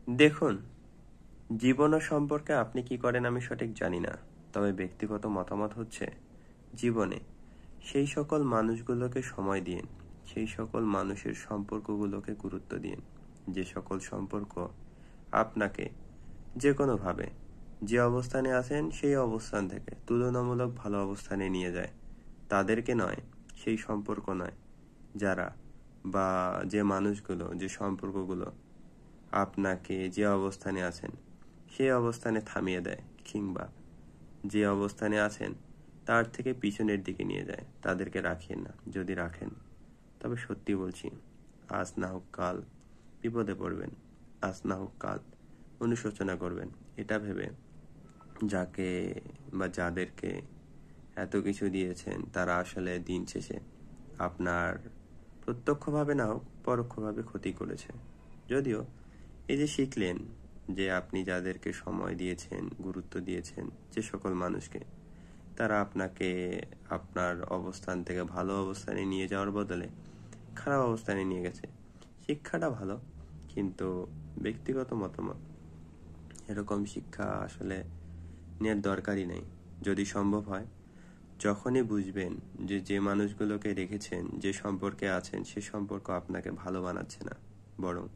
দেখুন, জীবন সম্পর্কে আপনি কি করেন আমি সঠিক জানি না। তবে ব্যক্তিগত মতামত হচ্ছে, জীবনে সেই সকল মানুষগুলোকে সময় দিন, সেই সকল মানুষের সম্পর্কগুলোকে গুরুত্ব দিন, যে সকল সম্পর্ক আপনাকে যে কোনোভাবে যে অবস্থানে আছেন সেই অবস্থান থেকে তুলনামূলক ভালো অবস্থানে নিয়ে যায়। তাদেরকে নয়, সেই সম্পর্ক নয়, যারা বা যে মানুষগুলো যে সম্পর্কগুলো আপনাকে যে অবস্থানে আছেন সেই অবস্থানে থামিয়ে দেয়, কিংবা যে অবস্থানে আছেন তার থেকে পিছনের দিকে নিয়ে যায়, তাদেরকে রাখেন না। যদি রাখেন তবে সত্যি বলছি, আজ না হোক কাল বিপদে পড়বেন, আজ না হোক কাল অনুশোচনা করবেন। এটা ভেবে যাকে বা যাদেরকে এত কিছু দিয়েছেন তারা আসলে দিন শেষে আপনার প্রত্যক্ষভাবে না হোক পরোক্ষভাবে ক্ষতি করেছে। যদিও এই যে শিখলেন যে আপনি যাদেরকে সময় দিয়েছেন, গুরুত্ব দিয়েছেন, যে সকল মানুষকে, তারা আপনাকে আপনার অবস্থান থেকে ভালো অবস্থানে নিয়ে যাওয়ার বদলে খারাপ অবস্থানে নিয়ে গেছে, শিক্ষাটা ভালো। কিন্তু ব্যক্তিগত মতামত, এরকম শিক্ষা আসলে নেওয়ার দরকারই নেই। যদি সম্ভব হয়, যখনই বুঝবেন যে যে মানুষগুলোকে রেখেছেন, যে সম্পর্কে আছেন, সে সম্পর্ক আপনাকে ভালো বানাচ্ছে না, বরং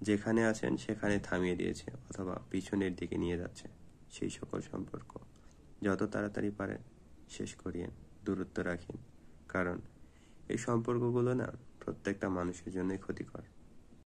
যেখানে আছেন সেখানে থামিয়ে দিয়েছে অথবা পিছনের দিকে নিয়ে যাচ্ছে, সেই সকল সম্পর্ক যত তাড়াতাড়ি পারেন শেষ করিয়েন, দূরত্ব রাখেন। কারণ এই সম্পর্কগুলো না প্রত্যেকটা মানুষের জন্যই ক্ষতিকর।